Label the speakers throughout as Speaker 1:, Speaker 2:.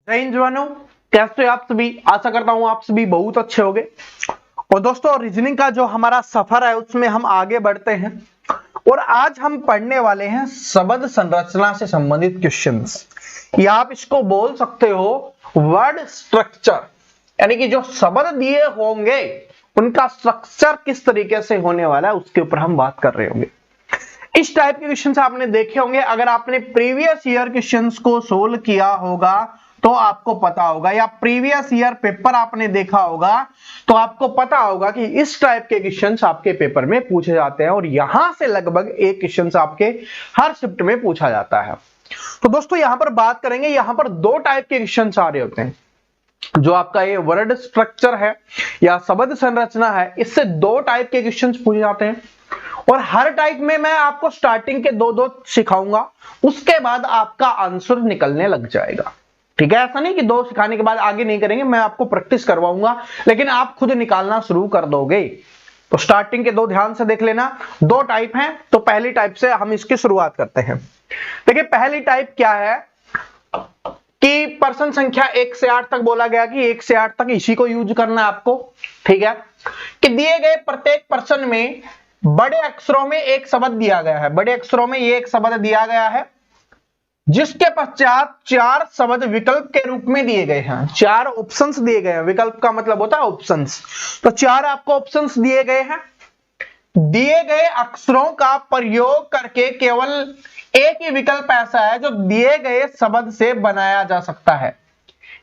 Speaker 1: जय हिंद जवानों, कैसे हो आप सभी। आशा करता हूं आप सभी बहुत अच्छे होंगे। और दोस्तों, रीजनिंग का जो हमारा सफर है उसमें हम आगे बढ़ते हैं और आज हम पढ़ने वाले हैं शब्द संरचना से संबंधित क्वेश्चंस, या आप इसको बोल सकते हो वर्ड स्ट्रक्चर, यानी कि जो शब्द दिए होंगे उनका स्ट्रक्चर किस तरीके से होने वाला है उसके ऊपर हम बात कर रहे होंगे। इस टाइप के क्वेश्चंस आपने देखे होंगे। अगर आपने प्रीवियस ईयर क्वेश्चंस को सोल्व किया होगा तो आपको पता होगा, या प्रीवियस ईयर पेपर आपने देखा होगा तो आपको पता होगा कि इस टाइप के क्वेश्चंस आपके पेपर में पूछे जाते हैं और यहां से लगभग एक क्वेश्चंस आपके हर शिफ्ट में पूछा जाता है। तो दोस्तों यहां पर बात करेंगे, यहां पर दो टाइप के क्वेश्चंस आ रहे होते हैं। जो आपका ये वर्ड स्ट्रक्चर है या शब्द संरचना है, इससे दो टाइप के क्वेश्चंस पूछे जाते हैं और हर टाइप में मैं आपको स्टार्टिंग के दो सिखाऊंगा, उसके बाद आपका आंसर निकलने लग जाएगा। ठीक है, ऐसा नहीं कि दो सिखाने के बाद आगे नहीं करेंगे, मैं आपको प्रैक्टिस करवाऊंगा लेकिन आप खुद निकालना शुरू कर दोगे। तो स्टार्टिंग के दो ध्यान से देख लेना। दो टाइप हैं, तो पहली टाइप से हम इसकी शुरुआत करते हैं। देखिए पहली टाइप क्या है कि पर्सन संख्या 1 से 8 तक बोला गया कि 1 से 8 तक इसी को यूज करना है आपको। ठीक है, कि दिए गए प्रत्येक पर्सन में बड़े अक्षरों में एक शब्द दिया गया है, बड़े अक्षरों में ये एक शब्द दिया गया है जिसके पश्चात चार शब्द विकल्प के रूप में दिए गए हैं। चार ऑप्शंस दिए गए हैं, विकल्प का मतलब होता है ऑप्शंस। तो चार आपको ऑप्शंस दिए गए हैं। दिए गए अक्षरों का प्रयोग करके केवल एक ही विकल्प ऐसा है जो दिए गए शब्द से बनाया जा सकता है।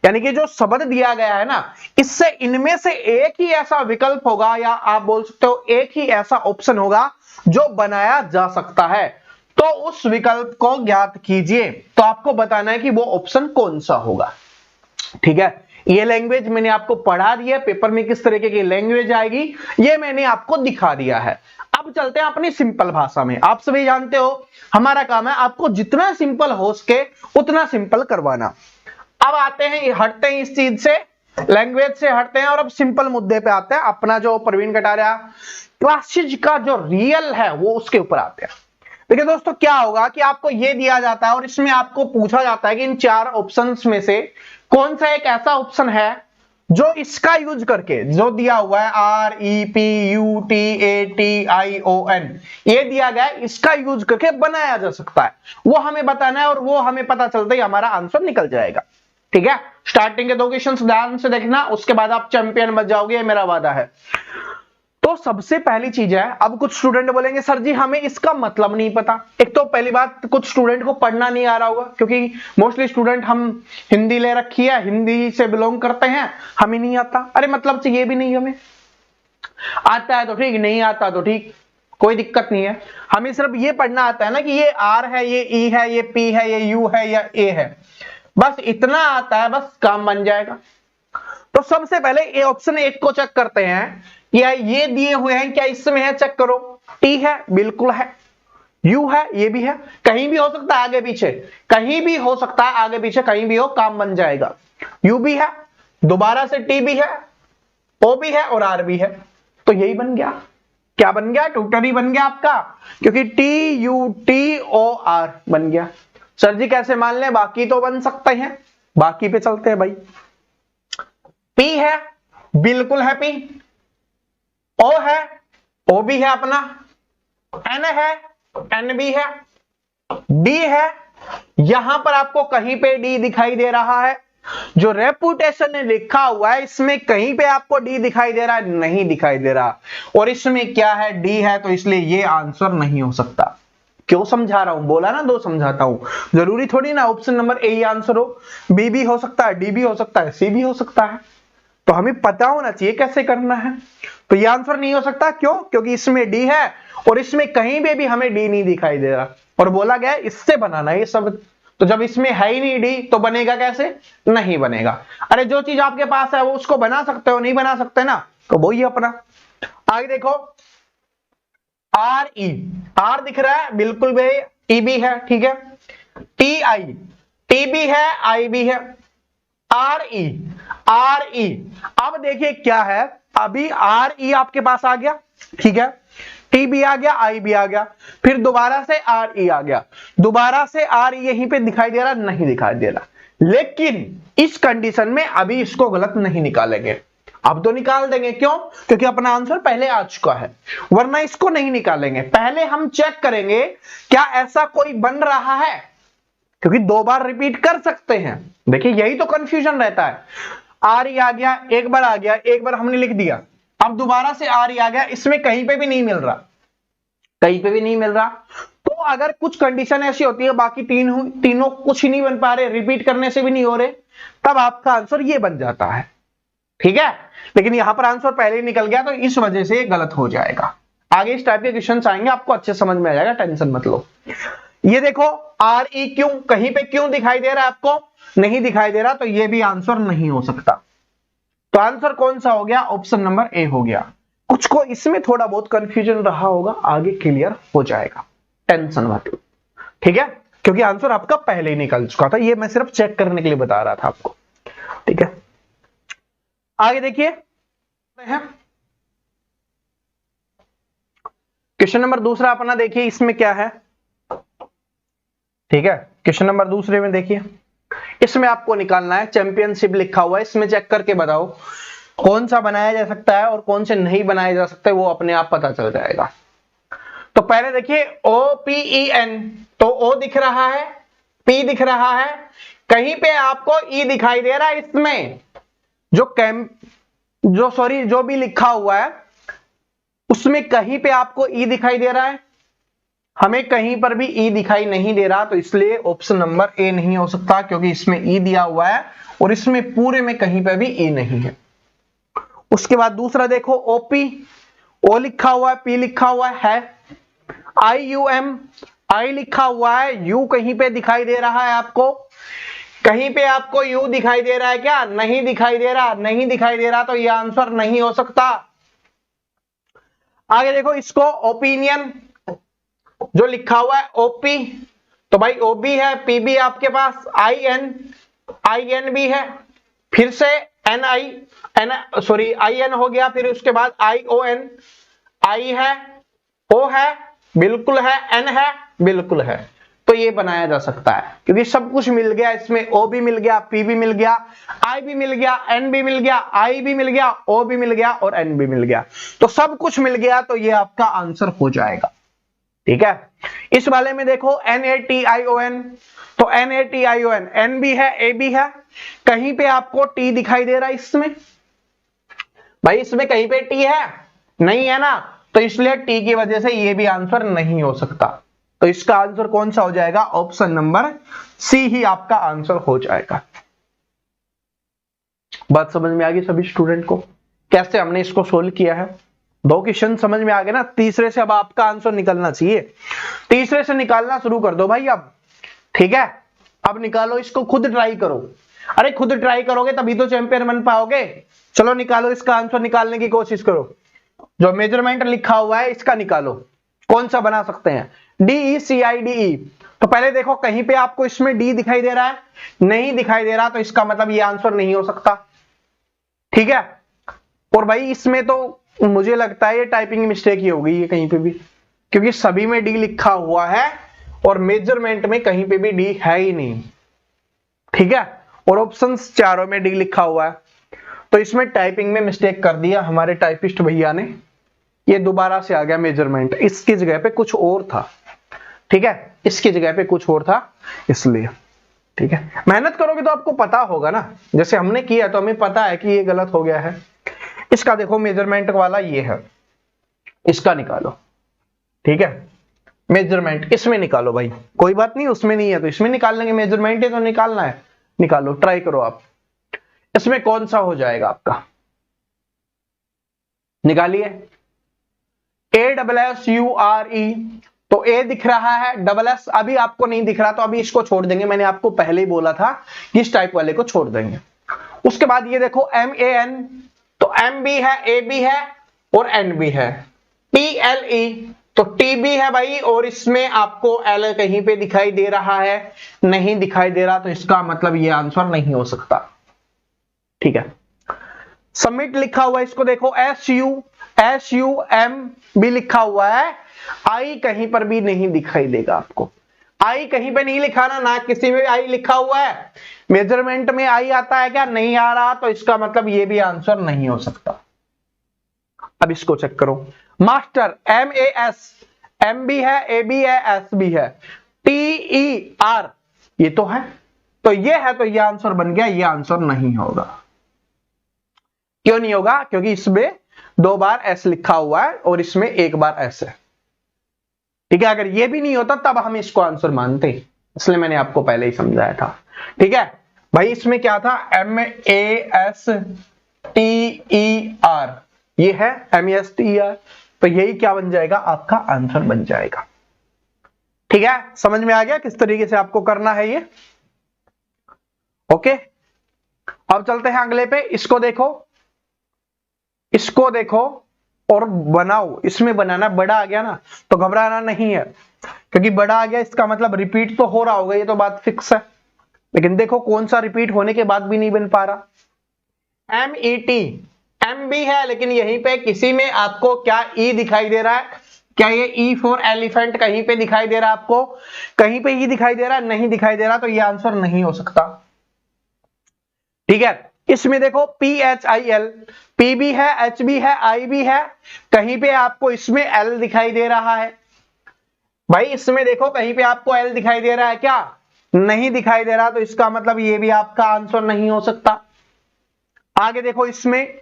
Speaker 1: यानी कि जो शब्द दिया गया है ना, इससे इनमें से एक ही ऐसा विकल्प होगा, या आप बोल सकते हो एक ही ऐसा ऑप्शन होगा जो बनाया जा सकता है। तो उस विकल्प को ज्ञात कीजिए। तो आपको बताना है कि वो ऑप्शन कौन सा होगा। ठीक है, ये लैंग्वेज मैंने आपको पढ़ा दिया, पेपर में किस तरीके की लैंग्वेज आएगी ये मैंने आपको दिखा दिया है। अब चलते हैं अपनी सिंपल भाषा में। आप सभी जानते हो हमारा काम है आपको जितना सिंपल हो सके उतना सिंपल करवाना। अब आते हैं, हटते हैं इस चीज से, लैंग्वेज से हटते हैं और अब सिंपल मुद्दे पे आते हैं। अपना जो प्रवीण कटारिया क्लासेज का जो रियल है वो उसके ऊपर आते हैं। देखिए दोस्तों, क्या होगा कि आपको ये दिया जाता है और इसमें आपको पूछा जाता है कि इन चार ऑप्शंस में से कौन सा एक ऐसा ऑप्शन है जो इसका यूज करके, जो दिया हुआ है REPUTATION, ये दिया गया है, इसका यूज करके बनाया जा सकता है, वो हमें बताना है और वो हमें पता चलता ही हमारा आंसर निकल जाएगा। ठीक है, स्टार्टिंग के दो क्वेश्चंस ध्यान से देखना, उसके बाद आप चैंपियन बन जाओगे, ये मेरा वादा है। तो सबसे पहली चीज है, अब कुछ स्टूडेंट बोलेंगे सर जी हमें इसका मतलब नहीं पता। एक तो पहली बात, कुछ स्टूडेंट को पढ़ना नहीं आ रहा होगा, क्योंकि मोस्टली स्टूडेंट हम हिंदी ले रखी है, हिंदी से बिलोंग करते हैं, हमें नहीं आता। अरे मतलब से ये भी नहीं, हमें आता है तो ठीक, नहीं आता तो ठीक, कोई दिक्कत नहीं है। हमें सिर्फ ये पढ़ना आता है ना कि ये R है, ये E है, ये P है, ये U है या A है, बस इतना आता है, बस काम बन जाएगा। तो सबसे पहले ये ऑप्शन 1 को चेक करते हैं, या ये दिए हुए हैं क्या इसमें है, चेक करो। T है, बिल्कुल है। U है, ये भी है, कहीं भी हो सकता है आगे पीछे, कहीं भी हो सकता है आगे पीछे, कहीं भी हो, काम बन जाएगा। U भी है, दोबारा से T भी है, O भी है और R भी है, तो यही बन गया। क्या बन गया? ट्यूटर ही बन गया आपका, क्योंकि TUTOR बन गया। सर जी कैसे मान लें, बाकी तो बन सकते हैं, बाकी पे चलते हैं भाई। P है, बिल्कुल है P। O है, O भी है अपना। N है, N भी है। D है, यहां पर आपको कहीं पे D दिखाई दे रहा है। जो रेपुटेशन ने लिखा हुआ है इसमें कहीं पे आपको D दिखाई दे रहा है? नहीं दिखाई दे रहा। और इसमें क्या है? D है, तो इसलिए ये आंसर नहीं हो सकता। क्यों समझा रहा हूं? बोला ना दो समझाता हूं, जरूरी थोड़ी ना option number A he answer हो, B भी हो सकता है, D भी हो सकता है, C भी हो सकता है। तो हमें पता होना चाहिए कैसे करना है। तो ये आंसर नहीं हो सकता, क्यों? क्योंकि इसमें D है और इसमें कहीं पे भी हमें D नहीं दिखाई दे रहा, और बोला गया है इससे बनाना है ये सब। तो जब इसमें है ही नहीं D तो बनेगा कैसे? नहीं बनेगा। अरे जो चीज आपके पास है वो उसको बना सकते हो, नहीं बना सकते ना, तो वो ही अपना। आगे देखो, RE, R दिख रहा है, बिल्कुल भाई, E भी है, ठीक है। TI, T भी है, I भी है। RE, RE, अब देखिए क्या है, अभी RE आपके पास आ गया, ठीक है, T भी आ गया, I भी आ गया, फिर दोबारा से RE आ गया, दोबारा से RE यहीं पे दिखाई दे रहा, नहीं दिखाई दे रहा, लेकिन इस कंडीशन में अभी इसको गलत नहीं निकालेंगे, अब तो निकाल देंगे। क्यों? क्योंकि अपना आंसर पहले आ चुका है, वरना इसको नहीं निकालेंगे। पहले हम चेक करेंगे क्या ऐसा कोई बन रहा है, क्योंकि 2 बार रिपीट कर सकते हैं। देखिए यही तो कंफ्यूजन रहता है, आर ही आ गया, एक बार आ गया, एक बार हमने लिख दिया, अब दोबारा से आर ही आ गया, इसमें कहीं पे भी नहीं मिल रहा, कहीं पे भी नहीं मिल रहा। तो अगर कुछ कंडीशन ऐसी होती है, बाकी तीनों कुछ ही नहीं बन पा रहे, रिपीट करने से भी नहीं हो रहे, तब आपका आंसर ये बन जाता है। ठीक है, लेकिन यहां पर आंसर पहले ही निकल गया, तो इस वजह से ये गलत हो जाएगा। आगे इस टाइप के क्वेश्चन आएंगे, आपको अच्छे समझ में आ जाएगा, टेंशन मत लो। ये देखो आर ई क्यू, कहीं पे क्यों दिखाई दे रहा है आपको? नहीं दिखाई दे रहा, तो ये भी आंसर नहीं हो सकता। तो आंसर कौन सा हो गया? ऑप्शन नंबर ए हो गया। कुछ को इसमें थोड़ा बहुत कंफ्यूजन रहा होगा, आगे क्लियर हो जाएगा, टेंशन मत लो। ठीक है, क्योंकि आंसर आपका पहले ही निकल चुका था, ये मैं सिर्फ चेक करने के लिए बता रहा था आपको। ठीक है, आगे देखिए, क्वेश्चन नंबर दूसरा अपना देखिए, इसमें क्या है। ठीक है, क्वेश्चन नंबर दूसरे में देखिए, इसमें आपको निकालना है चैंपियनशिप लिखा हुआ है, इसमें चेक करके बताओ कौन सा बनाया जा सकता है और कौन से नहीं बनाया जा सकता है, वो अपने आप पता चल जाएगा। तो पहले देखिए OPEN, तो O दिख रहा है, P दिख रहा है, कहीं पे आपको E दिखाई दे रहा है। इसमें जो भी लिखा हुआ है उसमें कहीं पे आपको E दिखाई दे रहा है, हमें कहीं पर भी E दिखाई नहीं दे रहा, तो इसलिए ऑप्शन नंबर ए नहीं हो सकता, क्योंकि इसमें E दिया हुआ है और इसमें पूरे में कहीं पे भी E नहीं है। उसके बाद दूसरा देखो OP, O लिखा हुआ है, P लिखा हुआ है, IUM, I लिखा हुआ है, U कहीं पे दिखाई दे रहा है आपको, कहीं पे आपको U दिखाई दे रहा है क्या? नहीं दिखाई दे रहा, नहीं दिखाई दे रहा, तो यह आंसर नहीं हो सकता। आगे देखो इसको ओपिनियन, जो लिखा हुआ है OP, तो भाई OB है, PB आपके पास, IN भी है, फिर से IN हो गया, फिर उसके बाद ION, I है, O है, बिल्कुल है, N है, बिल्कुल है। तो ये बनाया जा सकता है, क्योंकि सब कुछ मिल गया इसमें, O भी मिल गया, P भी मिल गया, I भी मिल गया, N भी मिल गया, I भी मिल गया, O भी मिल गया और N भी मिल गया, तो सब कुछ मिल गया, तो ये आपका आंसर हो जाएगा। ठीक है, इस वाले में देखो NATION, तो NATION, N भी है, A भी है, कहीं पे आपको T दिखाई दे रहा है इसमें, भाई इसमें कहीं पे T है? नहीं है ना, तो इसलिए T की वजह से ये भी आंसर नहीं हो सकता। तो इसका आंसर कौन सा हो जाएगा? ऑप्शन नंबर सी ही आपका आंसर हो जाएगा। बात समझ में आ गई सभी स्टूडेंट को, कैसे हमने इसको सोल्व किया है? 2 क्वेश्चन समझ में आ गए ना, तीसरे से अब आपका आंसर निकलना चाहिए, तीसरे से निकालना शुरू कर दो भाई अब। ठीक है, अब निकालो इसको, खुद ट्राई करो। अरे खुद ट्राई करोगे तभी तो चैंपियन बन पाओगे। चलो निकालो, इसका आंसर निकालने की कोशिश करो। जो मेजरमेंट लिखा हुआ है इसका निकालो, कौन सा बना सकते हैं? DECIDE, तो पहले देखो कहीं पे आपको इसमें D दिखाई दे रहा है? नहीं दिखाई दे रहा, तो इसका मतलब ये आंसर नहीं हो सकता। ठीक है, और भाई इसमें तो मुझे लगता है ये टाइपिंग मिस्टेक ही हो गई है कहीं पे भी, क्योंकि सभी में D लिखा हुआ है और मेजरमेंट में कहीं पे भी D है ही नहीं। ठीक है, और ऑप्शंस चारों में D लिखा हुआ है, तो इसमें टाइपिंग में मिस्टेक कर दिया हमारे टाइपिस्ट भैया ने, ये दोबारा से आ गया मेजरमेंट, इसकी जगह पे कुछ और था। ठीक है, इसकी जगह पे कुछ और था, इसलिए। ठीक है, मेहनत करोगे तो आपको पता होगा ना, जैसे हमने किया तो हमें पता है कि ये गलत हो गया है। इसका देखो मेजरमेंट वाला ये है, इसका निकालो। ठीक है, मेजरमेंट इसमें निकालो भाई, कोई बात नहीं उसमें नहीं है तो इसमें निकाल लेंगे, मेजरमेंट है तो निकालना है, निकालो, ट्राई करो आप। इसमें कौन सा हो जाएगा आपका? निकालिए। ASSURE, तो A दिख रहा है, SS अभी आपको नहीं दिख रहा, तो अभी इसको छोड़ देंगे, मैंने आपको पहले ही बोला था इस टाइप वाले को छोड़ देंगे। उसके बाद ये देखो MAN, तो M भी है, A भी है और N भी है। TLE, तो T भी है भाई, और इसमें आपको L कहीं पे दिखाई दे रहा है? नहीं दिखाई दे रहा, तो इसका मतलब ये आंसर नहीं हो सकता। ठीक है, सबमिट लिखा हुआ है, इसको देखो SUM भी लिखा हुआ है, I कहीं पर भी नहीं दिखाई देगा आपको, आई कहीं पे नहीं लिखा ना किसी में आई लिखा हुआ है। मेजरमेंट में आई आता है क्या? नहीं आ रहा, तो इसका मतलब ये भी आंसर नहीं हो सकता। अब इसको चेक करो, मास्टर MAS, M भी है, A भी है, S भी है, TER ये तो है, तो ये है, तो ये आंसर बन गया। ये आंसर नहीं होगा। क्यों नहीं होगा? क्योंकि इसमें 2 बार S लिखा हुआ है और इसमें 1 बार S है। ठीक है, अगर ये भी नहीं होता तब हम इसको आंसर मानते, इसलिए मैंने आपको पहले ही समझाया था। ठीक है भाई, इसमें क्या था? MASTER, ये है MASTER, तो यही क्या बन जाएगा? आपका आंसर बन जाएगा। ठीक है, समझ में आ गया किस तरीके से आपको करना है ये? ओके, अब चलते हैं अगले पे। इसको देखो, इसको देखो और बनाओ। इसमें बनाना, बड़ा आ गया ना तो घबराना नहीं है, क्योंकि बड़ा आ गया इसका मतलब रिपीट तो हो रहा होगा, ये तो बात फिक्स है। लेकिन देखो कौन सा रिपीट होने के बाद भी नहीं बन पा रहा। MET, M भी है, लेकिन यहीं पे किसी में आपको क्या E दिखाई दे रहा है? क्या ये E फॉर एलिफेंट कहीं पे दिखाई दे रहा है आपको? कहीं पे E दिखाई दे रहा है? नहीं दिखाई दे रहा, तो ये आंसर नहीं हो सकता। ठीक है, इसमें देखो PHIL, P भी है, H भी है, I भी है, कहीं पे आपको इसमें L दिखाई दे रहा है। भाई इसमें देखो कहीं पे आपको L दिखाई दे रहा है क्या? नहीं दिखाई दे रहा, तो इसका मतलब ये भी आपका आंसर नहीं हो सकता। आगे देखो, इसमें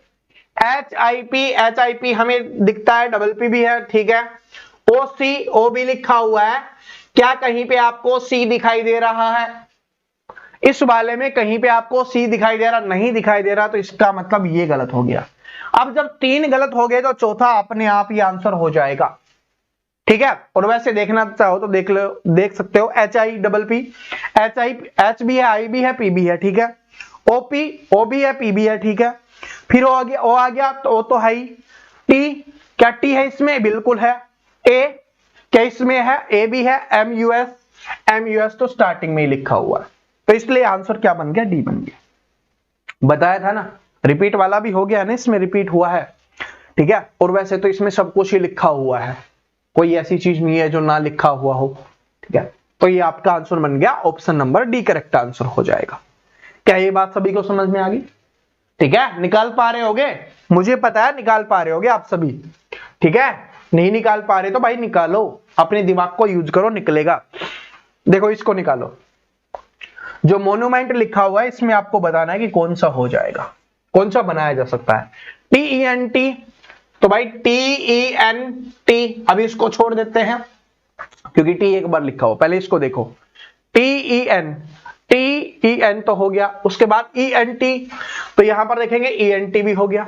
Speaker 1: HIP हमें दिखता है, PP भी है, ठीक है। OC, O भी लिखा हुआ है, क्या कहीं पे आपको C दिखाई दे रहा है? इस वाले में कहीं पे आपको C दिखाई दे रहा? नहीं दिखाई दे रहा, तो इसका मतलब ये गलत हो गया। अब जब 3 गलत हो गए तो चौथा अपने आप ही आंसर हो जाएगा। ठीक है, और वैसे देखना चाहो तो देख लो, देख सकते हो HIPP, H भी है, I भी है, P भी है, ठीक है। OP, O भी है, P भी है, ठीक है। फिर O आ गया, तो O तो है ही। T, क्या T है इसमें? बिल्कुल है। A, क्या इसमें है? A भी है। MUS तो स्टार्टिंग में ही लिखा हुआ है, तो इसलिए आंसर क्या बन गया? D बन गया। बताया था ना, रिपीट वाला भी हो गया ना, इसमें रिपीट हुआ है। ठीक है, और वैसे तो इसमें सब कुछ ही लिखा हुआ है, कोई ऐसी चीज नहीं है जो ना लिखा हुआ हो। ठीक है, तो ये आपका आंसर बन गया, option number D correct answer हो जाएगा। क्या ये बात सभी को समझ में आ गई? ठीक है, निकाल पा रहे होगे, मुझे पता है निकाल पा रहे होगे आप सभी। ठीक है, नहीं निकाल पा रहे तो भाई निकालो, अपने दिमाग को यूज करो, निकलेगा। देखो इसको निकालो, जो मोन्यूमेंट लिखा हुआ है इसमें आपको बताना है कि कौन सा हो जाएगा, कौन सा बनाया जा सकता है। TENT, तो भाई TENT, अभी इसको छोड़ देते हैं क्योंकि T एक बार लिखा हो। पहले इसको देखो, TEN तो हो गया। उसके बाद ENT, तो यहां पर देखेंगे ENT भी हो गया,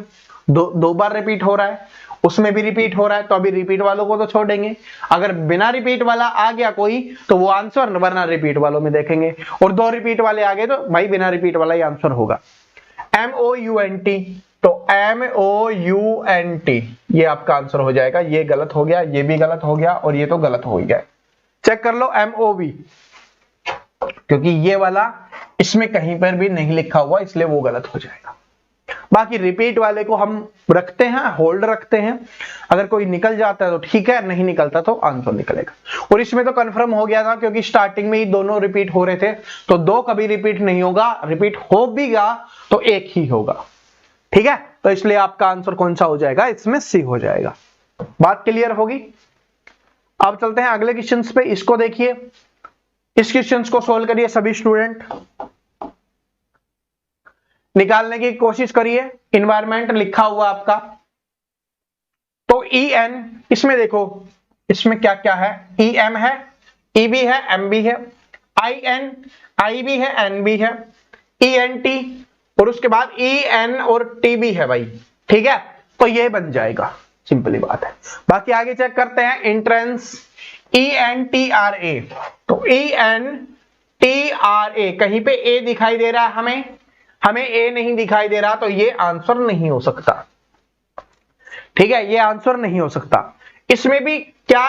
Speaker 1: दो बार रिपीट हो रहा है, उसमें भी रिपीट हो रहा है, तो अभी रिपीट वालों को तो छोड़ेंगे। अगर बिना रिपीट वाला आ गया कोई तो वो आंसर, वरना रिपीट वालों में देखेंगे। और 2 रिपीट वाले आ गए तो भाई बिना रिपीट वाला ही आंसर होगा। MOUNT, तो MOUNT ये आपका आंसर हो जाएगा। ये गलत हो गया, ये भी गलत हो गया, और ये तो गलत हो गया। चेक कर लो MOV, क्योंकि ये वाला इसमें कहीं पर भी नहीं लिखा हुआ, इसलिए वो गलत हो जाएगा। बाकी रिपीट वाले को हम रखते हैं, होल्ड रखते हैं, अगर कोई निकल जाता है तो ठीक है, नहीं निकलता तो आंसर निकलेगा। और इसमें तो कंफर्म हो गया था क्योंकि स्टार्टिंग में ही दोनों रिपीट हो रहे थे, तो 2 कभी रिपीट नहीं होगा, रिपीट हो भी गया तो 1 ही होगा। ठीक है, तो इसलिए आपका आंसर कौन सा हो जाएगा? इसमें C हो जाएगा। बात क्लियर होगी? अब चलते हैं अगले क्वेश्चन पे। इसको देखिए, इस क्वेश्चन को सोल्व करिए सभी स्टूडेंट, निकालने की कोशिश करिए। इन्वायरमेंट लिखा हुआ आपका, तो EN, इसमें देखो इसमें क्या क्या है? EM है, E भी है, M भी है, IN, I भी है, N भी है, ENT, और उसके बाद EN और T भी है भाई। ठीक है, तो ये बन जाएगा, सिंपली बात है। बाकी आगे चेक करते हैं। एंट्रेंस ENTRA, तो ENTRA कहीं पे A दिखाई दे रहा है, हमें A नहीं दिखाई दे रहा, तो ये आंसर नहीं हो सकता। ठीक है, ये आंसर नहीं हो सकता। इसमें भी क्या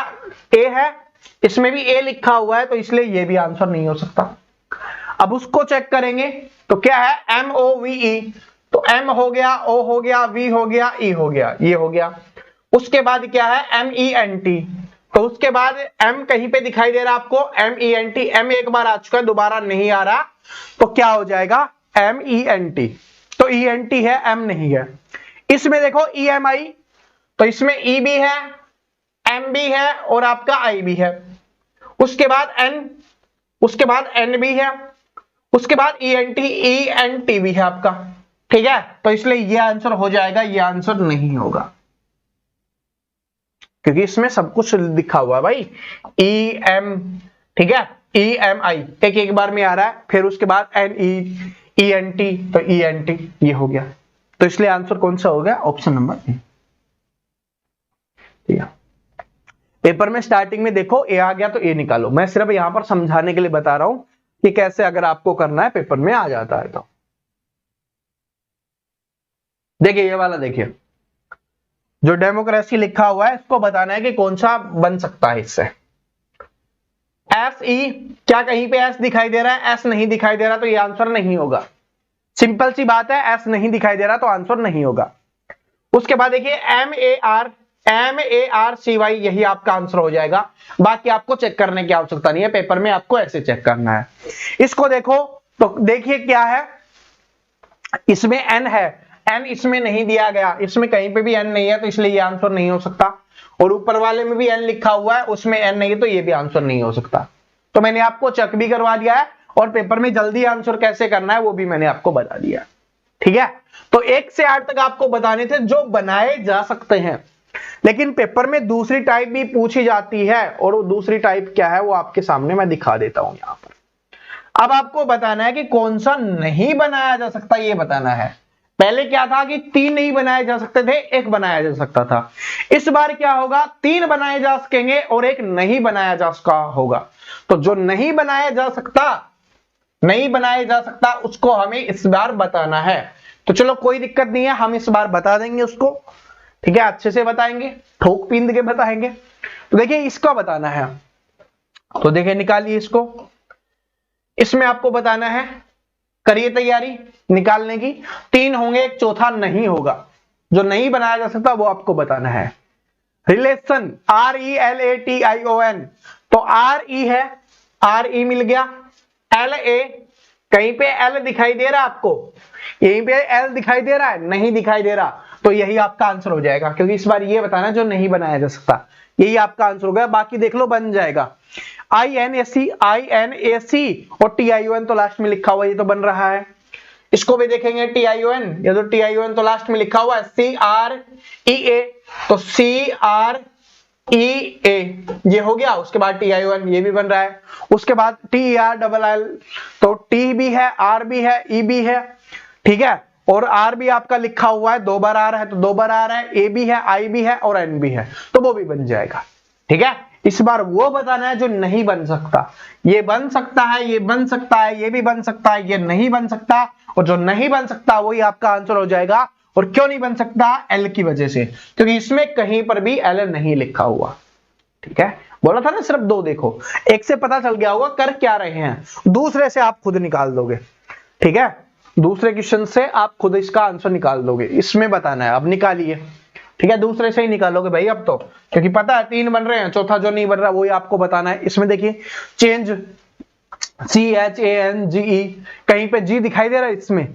Speaker 1: A है? इसमें भी A लिखा हुआ है, तो इसलिए ये भी आंसर नहीं हो सकता। अब उसको चेक करेंगे तो क्या है? MOVE, तो M हो गया, O हो गया, V हो गया, E हो गया, ये हो गया। उसके बाद क्या है? MENT, तो उसके बाद M कहीं पे दिखाई दे रहा है आपको, MENT, M एक बार आ चुका है, दोबारा नहीं आ रहा, तो क्या हो जाएगा MENT। तो ENT है, M नहीं है। इसमें देखो EMI, तो इसमें E भी है, M भी है और आपका I भी है। उसके बाद N, उसके बाद N भी है, उसके बाद ENT भी है आपका, ठीक है। तो इसलिए ये आंसर हो जाएगा, ये आंसर नहीं होगा, क्योंकि इसमें सब कुछ लिखा हुआ है भाई। EM, ठीक है, EMI एक बार में आ रहा है, फिर उसके बाद NEENT, तो ENT ये हो गया। तो इसलिए आंसर कौन सा हो गया, ऑप्शन नंबर ए। ठीक है, पेपर में स्टार्टिंग में देखो ए आ गया तो ए निकालो, मैं सिर्फ यहां पर समझाने के लिए बता रहा हूं कि कैसे अगर आपको करना है पेपर में आ जाता है। तो देखिए ये वाला, देखिए जो डेमोक्रेसी लिखा हुआ है इसको बताना है कि कौन सा बन सकता है इससे। SE, क्या कहीं पे S दिखाई दे रहा है, S नहीं दिखाई दे रहा, तो ये आंसर नहीं होगा। सिंपल सी बात है, S नहीं दिखाई दे रहा तो आंसर नहीं होगा। उसके बाद देखिए MARCY, यही आपका आंसर हो जाएगा। बाकी आपको चेक करने की आवश्यकता नहीं है, पेपर में आपको ऐसे चेक करना है। इसको देखो तो देखिए क्या है, इसमें N है, N इसमें नहीं दिया गया, इसमें कहीं पे भी N नहीं है, तो इसलिए ये आंसर नहीं हो सकता। और ऊपर वाले में भी N लिखा हुआ है, उसमें N नहीं है, तो ये भी आंसर नहीं हो सकता। तो मैंने आपको चेक भी करवा दिया है, और पेपर में जल्दी आंसर कैसे करना है वो भी मैंने आपको बता दिया, ठीक है। तो 1 से 8 तक आपको बताने थे जो बनाए जा सकते हैं, लेकिन पेपर में दूसरी टाइप भी पूछी जाती है, और वो दूसरी टाइप क्या है वो आपके सामने मैं दिखा देता हूं यहां पर। अब आपको बताना है कि कौन सा नहीं बनाया जा सकता, ये बताना है। पहले क्या था कि 3 नहीं बनाए जा सकते थे, 1 बनाया जा सकता था। इस बार क्या होगा, 3 बनाए जा सकेंगे और 1 नहीं बनाया जा सकता होगा। तो जो नहीं बनाया जा सकता उसको हमें इस बार बताना है। तो चलो कोई दिक्कत नहीं है, हम इस बार बता देंगे उसको, ठीक है, अच्छे से बताएंगे, ठोक पींद के बताएंगे। तो देखिए इसको बताना है, तो देखिए निकालिए इसको। इसमें आपको बताना है, करिए तैयारी निकालने की। 3 होंगे, 1 चौथा नहीं होगा, जो नहीं बनाया जा सकता वो आपको बताना है। रिलेशन, RELATION, तो RE है, RE मिल गया। LA, कहीं पे L दिखाई दे रहा है आपको, यहीं पे L दिखाई दे रहा है, नहीं दिखाई दे रहा, तो यही आपका आंसर हो जाएगा, क्योंकि इस बार ये बताना जो नहीं बनाया जा सकता, यही आपका आंसर हो गया। बाकी देख लो बन जाएगा। INAC और TION तो लास्ट में लिखा हुआ, ये तो बन रहा है। इसको भी देखेंगे TION, ये तो TION तो लास्ट में लिखा हुआ है। CREA, तो CREA ये हो गया। उसके बाद TION ये भी बन रहा है। उसके बाद TERLL, तो T भी है, R भी है, E भी है, ठीक है, और R भी आपका लिखा हुआ है, 2 बार आ रहा है तो 2 बार आ रहा है, A भी है, I भी है और N भी है, तो वो भी बन जाएगा, ठीक है। इस बार वो बताना है जो नहीं बन सकता। ये बन सकता है, ये बन सकता है, ये भी बन सकता है, ये नहीं बन सकता, और जो नहीं बन सकता वही आपका आंसर हो जाएगा। और क्यों नहीं बन सकता, L की वजह से, क्योंकि इसमें कहीं पर भी L नहीं लिखा हुआ, ठीक है। बोला था ना सिर्फ 2 देखो, 1 से पता चल गया होगा कर क्या रहे हैं, दूसरे से आप खुद निकाल दोगे, ठीक है। दूसरे क्वेश्चन से आप खुद इसका आंसर निकाल दोगे, इसमें बताना है। अब निकालिए, ठीक है, दूसरे से ही निकालोगे भाई अब तो, क्योंकि पता है 3 बन रहे हैं, चौथा जो नहीं बन रहा वही आपको बताना है। इसमें देखिए चेंज, CHANGE, कहीं पे G दिखाई दे रहा है, इसमें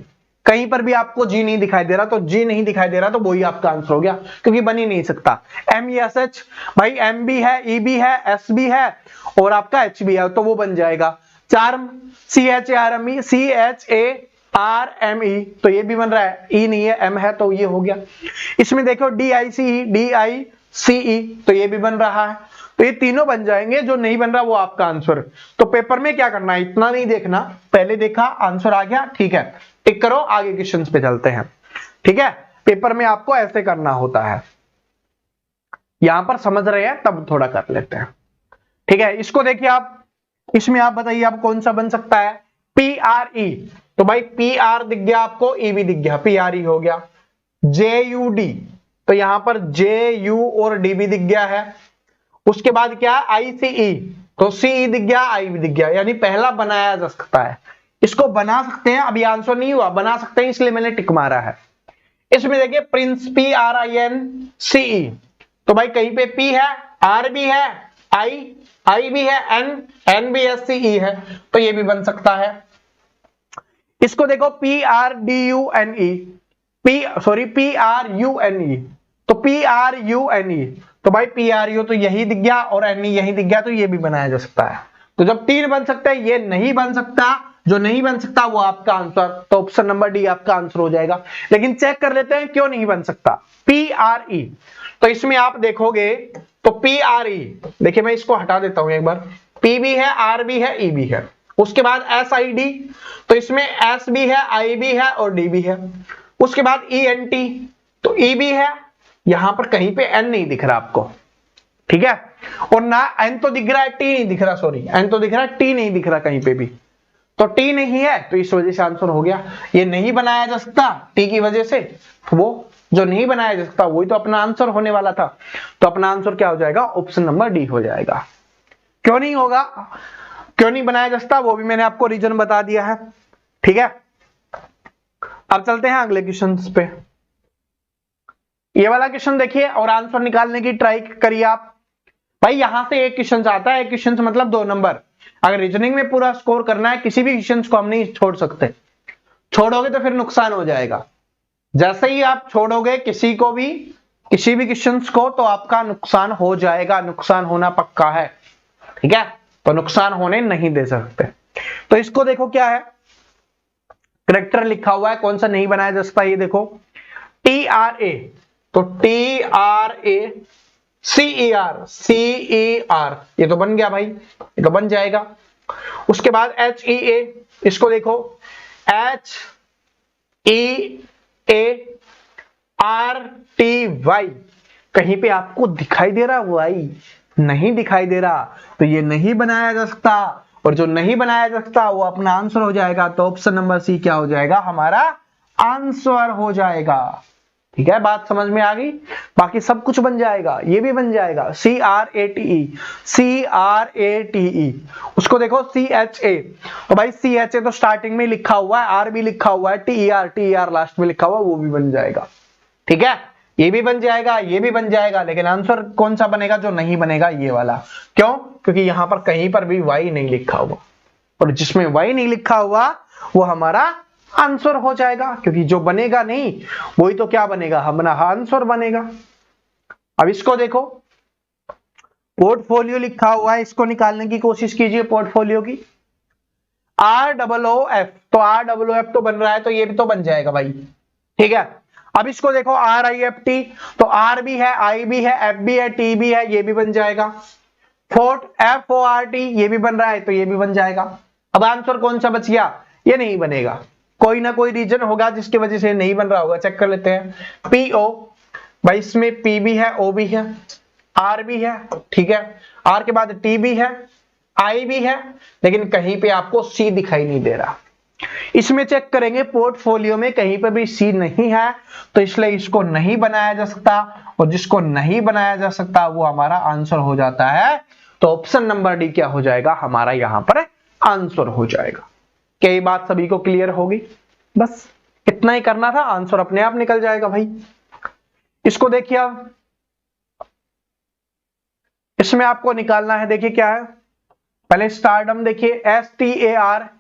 Speaker 1: कहीं पर भी आपको G नहीं दिखाई दे रहा, तो G नहीं दिखाई दे रहा तो वही आपका आंसर हो गया, क्योंकि बन ही नहीं सकता। MESH, भाई M भी है, E भी है, S भी है और आपका H भी है, तो वो बन जाएगा। चार्म, CHARME, तो ये भी बन रहा है, E नहीं है, M है, तो ये हो गया। इसमें देखो DICE, तो ये भी बन रहा है, तो ये तीनों बन जाएंगे। जो नहीं बन रहा वो आपका आंसर। तो पेपर में क्या करना है, इतना नहीं देखना, पहले देखा आंसर आ गया, ठीक है, टिक करो, आगे क्वेश्चंस पे चलते हैं, ठीक है। पेपर में आपको ऐसे करना होता है, यहां पर समझ रहे हैं तब थोड़ा कर लेते हैं, ठीक है। इसको देखिए आप, इसमें आप बताइए आप कौन सा बन सकता है। PRE, तो भाई PR दिख गया आपको, E भी दिख गया, PRE हो गया। JUD, तो यहां पर JU और D भी दिख गया है। उसके बाद क्या, ICE, तो CE दिख गया, I भी दिख गया, यानी पहला बनाया जा सकता है। इसको बना सकते हैं, अभी आंसर नहीं हुआ, बना सकते हैं, इसलिए मैंने टिक मारा है। इसमें देखिए प्रिंस, PRINCE, तो भाई कहीं पे P है, R भी है आई भी है, एन भी एस सी ई है, तो ये भी बन सकता है। इसको देखो PRDUNE, PRUNE, तो PRUNE, तो भाई PRU तो यही दिख गया और NE यही दिख गया, तो ये भी बनाया जा सकता है। तो जब 3 बन सकते हैं, ये नहीं बन सकता, जो नहीं बन सकता वो आपका आंसर, तो ऑप्शन नंबर डी आपका आंसर हो जाएगा। लेकिन चेक कर लेते हैं क्यों नहीं बन सकता। PRE, तो इसमें आप देखोगे तो PRE, देखिए मैं इसको हटा देता हूं एक बार, P भी है, R भी है, E भी है। उसके बाद SID, तो इसमें S भी है, I भी है और D भी है। उसके बाद ENT, तो E भी है, यहां पर कहीं पे N नहीं दिख रहा आपको, ठीक है, और ना N तो दिख रहा है, T नहीं दिख रहा, सॉरी N तो दिख रहा है, T नहीं दिख रहा कहीं पे भी, तो T नहीं है, तो इस वजह से आंसर हो गया। ये नहीं बनाया जा सकता T की वजह से, वो जो नहीं बनाया जा सकता वही तो अपना आंसर होने वाला था, तो अपना आंसर क्या हो जाएगा, ऑप्शन नंबर डी हो जाएगा। क्यों नहीं होगा, क्यों नहीं बनाया जा सकता, वो भी मैंने आपको रीजन बता दिया है, ठीक है। अब चलते हैं अगले क्वेश्चन पे। ये वाला क्वेश्चन देखिए और आंसर निकालने की ट्राई करिए आप। भाई यहां से एक क्वेश्चन आता है, एक क्वेश्चन मतलब 2 नंबर। अगर रीजनिंग में पूरा स्कोर करना है, किसी भी क्वेश्चन को हम नहीं छोड़ सकते, छोड़ोगे तो फिर नुकसान हो जाएगा। जैसे ही आप छोड़ोगे किसी भी क्वेश्चन को, तो आपका नुकसान हो जाएगा, नुकसान होना पक्का है, ठीक है, तो नुकसान होने नहीं दे सकते। तो इसको देखो क्या है, करेक्टर लिखा हुआ है, कौन सा नहीं बनाया जा सकता, ये देखो TRA, तो TRA CER, ये तो बन गया भाई, ये तो बन जाएगा। उसके बाद HEA, इसको देखो HEARTY, कहीं पे आपको दिखाई दे रहा वाई, नहीं दिखाई दे रहा, तो ये नहीं बनाया जा सकता, और जो नहीं बनाया जा सकता वो अपना आंसर हो जाएगा, तो ऑप्शन नंबर सी क्या हो जाएगा, हमारा आंसर हो जाएगा। ठीक है, बात समझ में आ गई, बाकी सब कुछ बन जाएगा, ये भी बन जाएगा। CRATE, उसको देखो CHA, तो भाई CHA तो स्टार्टिंग में लिखा हुआ है, R भी लिखा हुआ है, TER लास्ट में लिखा हुआ, वो भी बन जाएगा। ठीक है, ये भी बन जाएगा, ये भी बन जाएगा, लेकिन आंसर कौन सा बनेगा, जो नहीं बनेगा ये वाला। क्यों? क्योंकि यहां पर कहीं पर भी Y नहीं लिखा हुआ, और जिसमें Y नहीं लिखा हुआ वो हमारा आंसर हो जाएगा, क्योंकि जो बनेगा नहीं वही तो क्या बनेगा, हमारा आंसर बनेगा। अब इसको देखो, पोर्टफोलियो लिखा हुआ है, इसको निकालने की कोशिश कीजिए पोर्टफोलियो की। ROOF, तो ROOF तो बन रहा है, तो ये भी तो बन जाएगा भाई। ठीक है, अब इसको देखो RIFT, तो R भी है, I भी है, F भी है, T भी है, ये भी बन जाएगा। FORT, ये भी बन रहा है, तो ये भी बन जाएगा। अब आंसर कौन सा बच गया, ये नहीं बनेगा, कोई ना कोई रीजन होगा जिसकी वजह से नहीं बन रहा होगा, चेक कर लेते हैं। PO, भाई इसमें P भी है, O भी है, R भी है, ठीक है, R के बाद T भी है, I भी है, लेकिन कहीं पे आपको C दिखाई नहीं दे रहा। इसमें चेक करेंगे पोर्टफोलियो में कहीं पर भी C नहीं है, तो इसलिए इसको नहीं बनाया जा सकता, और जिसको नहीं बनाया जा सकता वो हमारा आंसर हो जाता है, तो ऑप्शन नंबर डी क्या हो जाएगा, हमारा यहां पर आंसर हो जाएगा। क्या ये बात सभी को क्लियर होगी? बस इतना ही करना था, आंसर अपने आप निकल जाएगा भाई। इसको देखिए, अब इसमें आपको निकालना है, देखिए क्या है, पहले स्टारडम देखिए, STARDOM,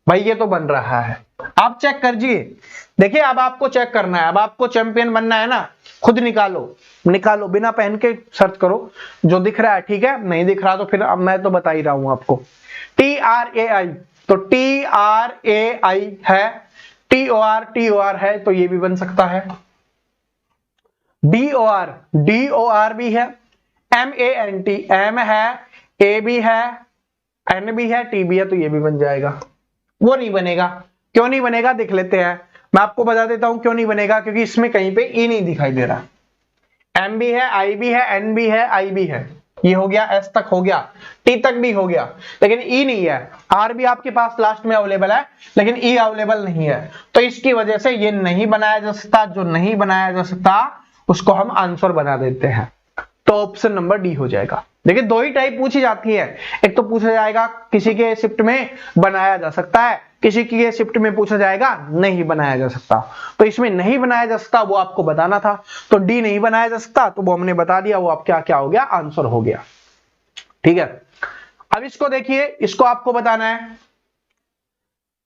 Speaker 1: भाई ये तो बन रहा है, आप चेक करिए। देखिए अब आपको चेक करना है, अब आपको चैंपियन बनना है ना, खुद निकालो बिना पेन के सर्च करो, जो दिख रहा है ठीक है, नहीं दिख रहा तो फिर अब मैं तो बता ही रहा हूं आपको। TRAI, तो TRAI है, TOR है, तो ये भी बन सकता है। DOR भी है, MANT, M है, A भी है, N भी है, T भी है, तो ये भी बन जाएगा। वो नहीं बनेगा, क्यों नहीं बनेगा देख लेते हैं, मैं आपको बता देता हूं क्यों नहीं बनेगा, क्योंकि इसमें कहीं पे E नहीं दिखाई दे रहा। M भी है, I भी है, N भी है, I भी है, ये हो गया, S तक हो गया, T तक भी हो गया, लेकिन E नहीं है। R भी आपके पास लास्ट में अवेलेबल है, लेकिन E अवेलेबल नहीं है, तो इसकी वजह से ये नहीं बनाया जा सकता। जो नहीं बनाया जा सकता उसको हम आंसर बना देते हैं, तो ऑप्शन नंबर डी हो जाएगा। देखिए दो ही टाइप पूछी जाती है, एक तो पूछा जाएगा किसी के शिफ्ट में बनाया जा सकता है, किसी के शिफ्ट में पूछा जाएगा नहीं बनाया जा सकता। तो इसमें नहीं बनाया जा सकता वो आपको बताना था, तो डी नहीं बनाया जा सकता, तो वो हमने बता दिया, वो आपका क्या हो गया, आंसर हो गया। ठीक है, अब इसको देखिए, इसको आपको बताना है।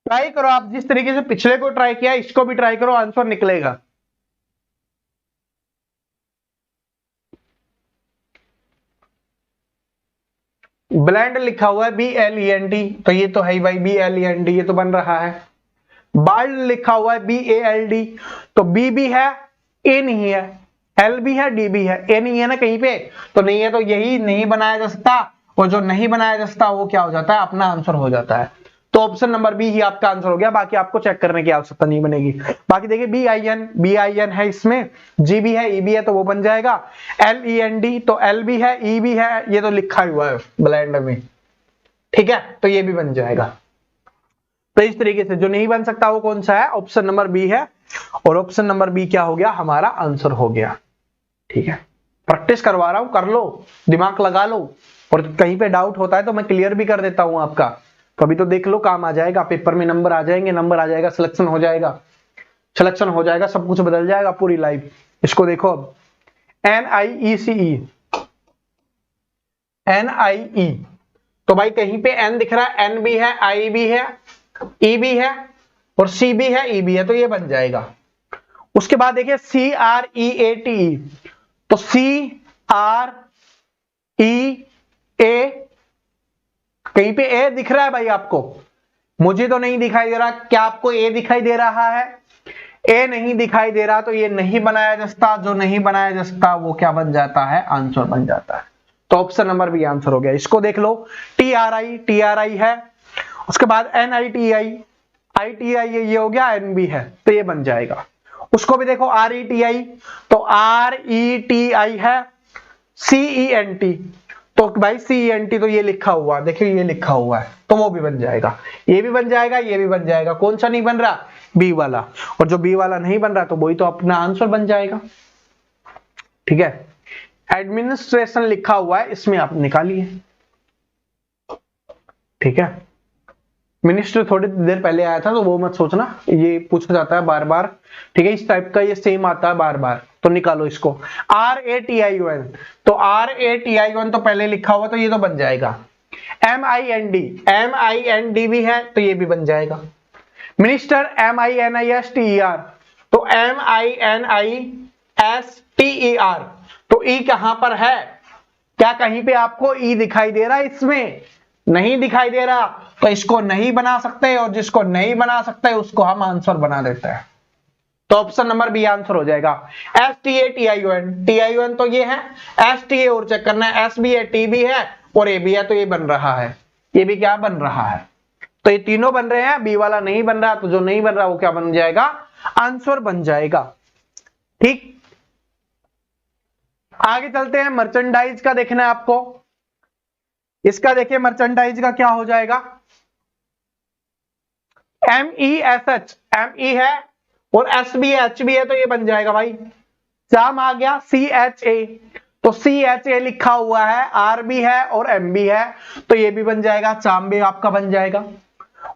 Speaker 1: ट्राई करो आप, जिस तरीके से पिछले को ट्राई किया इसको भी ट्राई करो, आंसर निकलेगा। ब्लेंड लिखा हुआ है BLEND, तो ये तो है ही भाई BLEND, ये तो बन रहा है। बाल्ड लिखा हुआ है BALD, तो B भी है, A नहीं है, L भी है, D भी है, A नहीं है ना कहीं पे, तो नहीं है, तो यही नहीं बनाया जा सकता, और जो नहीं बनाया जा सकता वो क्या हो जाता है, अपना आंसर हो जाता है। तो ऑप्शन नंबर बी ही आपका आंसर हो गया, बाकी आपको चेक करने की आवश्यकता नहीं बनेगी। बाकी देखिए BIN है इसमें, G भी है, E भी है, तो वो बन जाएगा। LEND, तो L भी है, E भी है, ये तो लिखा हुआ है ब्लेंड में, ठीक है, तो ये भी बन जाएगा। तो इस तरीके से जो नहीं बन सकता वो कौन सा है, ऑप्शन नंबर बी है, और ऑप्शन नंबर बी क्या हो गया, हमारा आंसर हो गया। ठीक है, प्रैक्टिस करवा रहा हूं, कर लो, दिमाग लगा लो, और कहीं पे डाउट होता है तो मैं क्लियर भी कर देता हूं आपका, तो अभी तो देख लो, काम आ जाएगा, पेपर में नंबर आ जाएंगे, नंबर आ जाएगा, सिलेक्शन हो जाएगा, सिलेक्शन हो जाएगा, सब कुछ बदल जाएगा पूरी लाइफ। इसको देखो अब, NIECE, NIE, तो भाई कहीं पे N दिख रहा है, N भी है, I भी है, E भी है, और C भी है, E भी है, तो ये बन जाएगा। उसके बाद देखिए CREATE, तो CREA, कहीं पे ए दिख रहा है भाई आपको, मुझे तो नहीं दिखाई दे रहा, क्या आपको ए दिखाई दे रहा है, ए नहीं दिखाई दे रहा, तो ये नहीं बनाया जा सकता, जो नहीं बनाया जा सकता वो क्या बन जाता है, आंसर बन जाता है। तो ऑप्शन नंबर बी आंसर हो गया। इसको देख लो, TRI है, उसके बाद NITI, ITI ये हो गया, NB है, तो ये बन जाएगा। उसको भी देखो RETI, तो RETI है, CENT, तो भाई CENT, तो ये लिखा हुआ, देखिए ये लिखा हुआ है, तो वो भी बन जाएगा, ये भी बन जाएगा, ये भी बन जाएगा। कौन सा नहीं बन रहा, बी वाला, और जो बी वाला नहीं बन रहा तो वही तो अपना आंसर बन जाएगा। ठीक है, एडमिनिस्ट्रेशन लिखा हुआ है, इसमें आप निकालिए। ठीक है, मिनिस्टर थोड़ी देर पहले आया था, तो वो मत सोचना, ये पूछा जाता है बार बार। ठीक है, इस टाइप का ये सेम आता है बार बार, तो निकालो इसको। RATION, तो RATION तो पहले लिखा हुआ, तो ये तो बन जाएगा। MIND भी है, तो ये भी बन जाएगा। मिनिस्टर MINISTER, तो MINISTER, तो ई कहां पर है, क्या कहीं पे आपको ई दिखाई दे रहा है, इसमें नहीं दिखाई दे रहा, तो इसको नहीं बना सकते, और जिसको नहीं बना सकते उसको हम आंसर बना देते हैं। तो ऑप्शन नंबर बी आंसर हो जाएगा। STATION, TION तो ये है, STA और चेक करना है, S भी है, T भी है, और A भी है, तो ये बन रहा है, ये भी क्या बन रहा है, तो ये तीनों बन रहे हैं, बी वाला नहीं बन रहा, तो जो नहीं बन रहा वो क्या बन जाएगा, आंसर बन जाएगा। ठीक, आगे चलते हैं, मर्चेंडाइज का देखना है आपको। इसका देखिए मर्चेंडाइज का क्या हो जाएगा, MESH, ME है, और S भी है, H भी है, तो ये बन जाएगा भाई। चाम आ गया CHA, तो CHA लिखा हुआ है, R भी है और M भी है, तो ये भी बन जाएगा, चाम भी आपका बन जाएगा।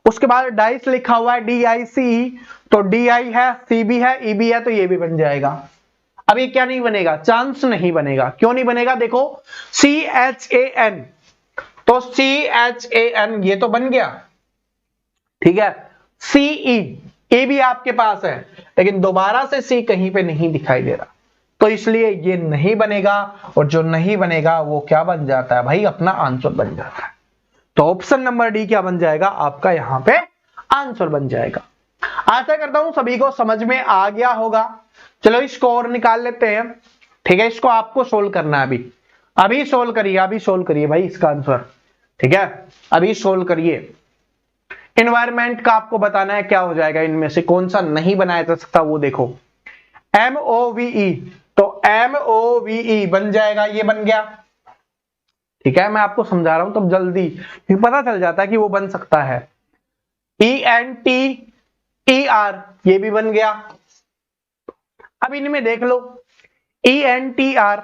Speaker 1: उसके बाद डाइस लिखा हुआ है DICE, तो DI है, C भी है, E भी है, तो ये भी बन जाएगा। अब ये क्या नहीं बनेगा, चांस नहीं बनेगा, क्यों नहीं बनेगा, देखो CHAN, तो CHAN ये तो बन गया। ठीक है, CE, ए भी आपके पास है, लेकिन दोबारा से सी कहीं पे नहीं दिखाई दे रहा, तो इसलिए ये नहीं बनेगा, और जो नहीं बनेगा वो क्या बन जाता है भाई, अपना आंसर बन जाता है। तो ऑप्शन नंबर डी क्या बन जाएगा, आपका यहां पे आंसर बन जाएगा। आशा करता हूं सभी को समझ में आ गया होगा। चलो इसको और निकाल लेते हैं। ठीक है, इसको आपको सोल्व करना है, अभी सोल्व करिए, अभी सोल्व करिए भाई इसका आंसर। ठीक है, अभी सोल्व करिए। एनवायरमेंट का आपको बताना है क्या हो जाएगा, इनमें से कौन सा नहीं बनाया जा सकता वो देखो। MOVE, तो MOVE बन जाएगा, ये बन गया। ठीक है, मैं आपको समझा रहा हूं तब जल्दी पता चल जाता है कि वो बन सकता है। ENTER, ये भी बन गया। अब इनमें देख लो, ENTR,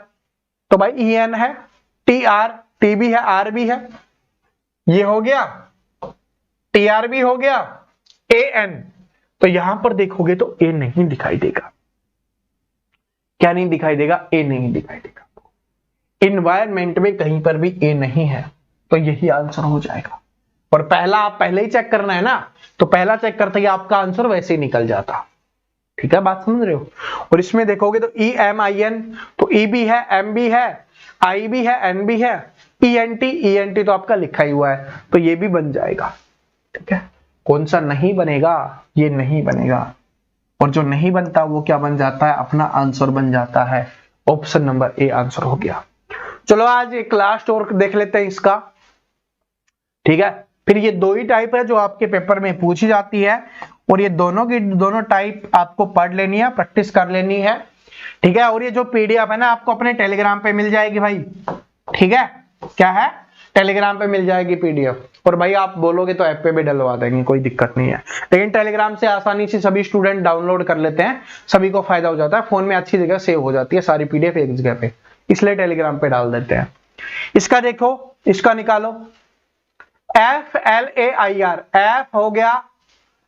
Speaker 1: तो भाई EN है, TR टीबी है, आरबी है, ये हो गया, टीआरबी हो गया, एएन। तो यहां पर देखोगे तो ए नहीं दिखाई देगा। क्या नहीं दिखाई देगा? ए नहीं दिखाई देगा। इन्वायरमेंट में कहीं पर भी ए नहीं है, तो यही आंसर हो जाएगा। और पहला आप पहले ही चेक करना है ना, तो पहला चेक करते ही आपका आंसर वैसे ही निकल जाता। ठीक है, बात समझ रहे हो? और इसमें देखोगे तो ई एम आई एन, तो ई भी है, एम भी है, आई भी है, एन भी है, ईएनटी तो आपका लिखा ही हुआ है, तो ये भी बन जाएगा। ठीक है, कौन सा नहीं बनेगा? ये नहीं बनेगा। और जो नहीं बनता वो क्या बन जाता है? अपना आंसर बन जाता है। ऑप्शन नंबर ए आंसर हो गया। चलो आज एक लास्ट और देख लेते हैं इसका। ठीक है, फिर ये दो ही टाइप है जो आपके पेपर में पूछी जाती है, और ये दोनों की दोनों टाइप आपको पढ़ लेनी है, प्रैक्टिस कर लेनी है। ठीक है, और ये जो पीडीएफ है ना, आपको अपने टेलीग्राम पे मिल जाएगी भाई। ठीक है, क्या है? टेलीग्राम पे मिल जाएगी पीडीएफ। और भाई आप बोलोगे तो ऐप पे भी डलवा देंगे, कोई दिक्कत नहीं है। लेकिन टेलीग्राम से आसानी से सभी स्टूडेंट डाउनलोड कर लेते हैं, सभी को फायदा हो जाता है, फोन में अच्छी जगह सेव हो जाती है सारी पीडीएफ एक जगह पे, इसलिए टेलीग्राम पे डाल देते हैं। इसका देखो, इसका निकालो, FLAIR, एफ हो गया,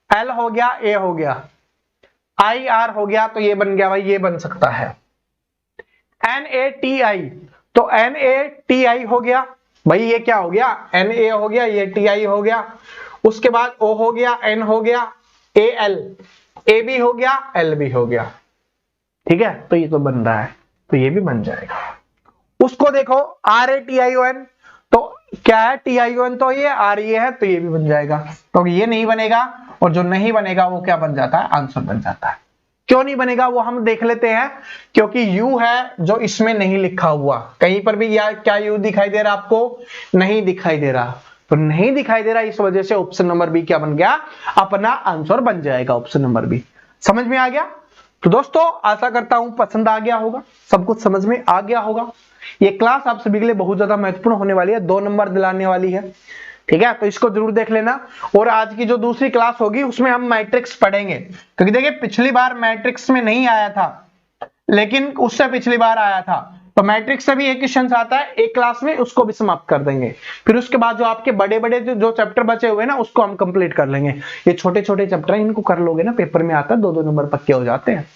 Speaker 1: एल हो गया, ए हो गया, IR हो गया, तो ये बन गया भाई, ये बन सकता है। NATI, तो NATI हो गया भाई, ये क्या हो गया? NA हो गया, ये TI हो गया। उसके बाद O हो गया, N हो गया, AL, AB हो गया, LB हो गया। ठीक है, तो ये तो बन रहा है, तो ये भी बन जाएगा। उसको देखो RATION, तो क्या है? TION, तो ये RE है, तो ये भी बन जाएगा। तो ये नहीं बनेगा, और जो नहीं बनेगा वो क्या बन जाता है? आंसर बन जाता है। क्यों नहीं बनेगा वो हम देख लेते हैं, क्योंकि यू है जो इसमें नहीं लिखा हुआ कहीं पर भी। या क्या यू दिखाई दे रहा आपको? नहीं दिखाई दे रहा, तो नहीं दिखाई दे रहा, इस वजह से ऑप्शन नंबर बी क्या बन गया? अपना आंसर बन जाएगा ऑप्शन नंबर बी। समझ में आ गया? तो दोस्तों आशा करता हूं पसंद आ गया होगा, सब कुछ समझ में आ गया होगा। ये क्लास आप सभी के लिए बहुत ज्यादा महत्वपूर्ण होने वाली है, 2 नंबर दिलाने वाली है। ठीक है, तो इसको जरूर देख लेना। और आज की जो दूसरी क्लास होगी उसमें हम मैट्रिक्स पढ़ेंगे, क्योंकि देखिए पिछली बार मैट्रिक्स में नहीं आया था, लेकिन उससे पिछली बार आया था। तो मैट्रिक्स से भी एक क्वेश्चन आता है एक क्लास में, उसको भी समाप्त कर देंगे। फिर उसके बाद जो आपके बड़े बड़े जो चैप्टर बचे हुए ना, उसको हम कंप्लीट कर लेंगे। ये छोटे छोटे चैप्टर है, इनको कर लोगे ना, पेपर में आता है, 2-2 नंबर पक्के हो जाते हैं।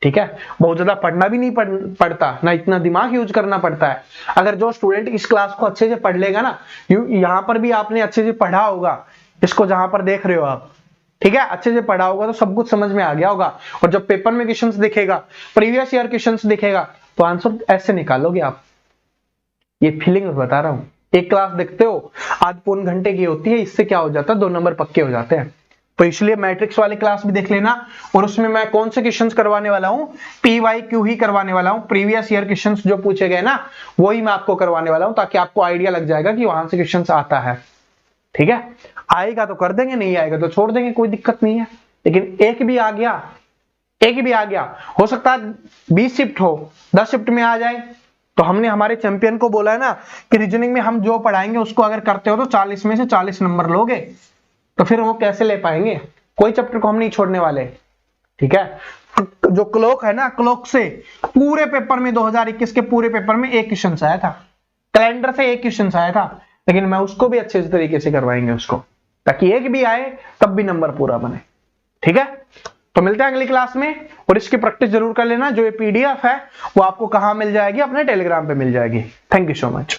Speaker 1: ठीक है, बहुत ज्यादा पढ़ना भी नहीं पड़ता, ना इतना दिमाग यूज करना पड़ता है। अगर जो स्टूडेंट इस क्लास को अच्छे से पढ़ लेगा ना, यहाँ पर भी आपने अच्छे से पढ़ा होगा, इसको जहां पर देख रहे हो आप, ठीक है, अच्छे से पढ़ा होगा तो सब कुछ समझ में आ गया होगा। और जब पेपर में क्वेश्चंस दिखेगा, प्रीवियस ईयर क्वेश्चंस दिखेगा, तो आंसर ऐसे निकालोगे आप। ये फीलिंग बता रहा हूं। एक क्लास देखते हो, आध पौन घंटे की होती है, इससे क्या हो जाता है? 2 नंबर पक्के हो जाते हैं। तो इसलिए मैट्रिक्स वाली क्लास भी देख लेना। और उसमें मैं कौन से क्वेश्चंस करवाने वाला हूं? PYQ ही करवाने वाला हूं। प्रीवियस ईयर क्वेश्चंस जो पूछे गए ना, वही मैं आपको करवाने वाला हूं, ताकि आपको आइडिया लग जाएगा कि वहां से क्वेश्चंस आता है। ठीक है, आएगा तो कर देंगे, नहीं आएगा तो छोड़ देंगे, कोई दिक्कत नहीं है। लेकिन एक भी आ गया, एक भी आ गया, हो सकता है 20 शिफ्ट हो, 10 शिफ्ट में आ जाए। तो हमने हमारे चैंपियन को बोला है ना कि रीजनिंग में हम जो पढ़ाएंगे उसको अगर करते हो तो 40 में से 40 नंबर लोगे। तो फिर वो कैसे ले पाएंगे? कोई चैप्टर को हम नहीं छोड़ने वाले। ठीक है, जो क्लॉक है ना, क्लॉक से पूरे पेपर में 2021 के पूरे पेपर में एक क्वेश्चन आया था, कैलेंडर से एक क्वेश्चन आया था, लेकिन मैं उसको भी अच्छे तरीके से करवाएंगे उसको, ताकि एक भी आए तब भी नंबर पूरा बने। ठीक है, तो मिलते हैं अगली क्लास में। और इसकी प्रैक्टिस जरूर कर लेना। जो ये पीडीएफ है वो आपको कहां मिल जाएगी? अपने टेलीग्राम पे मिल जाएगी। Thank you so much.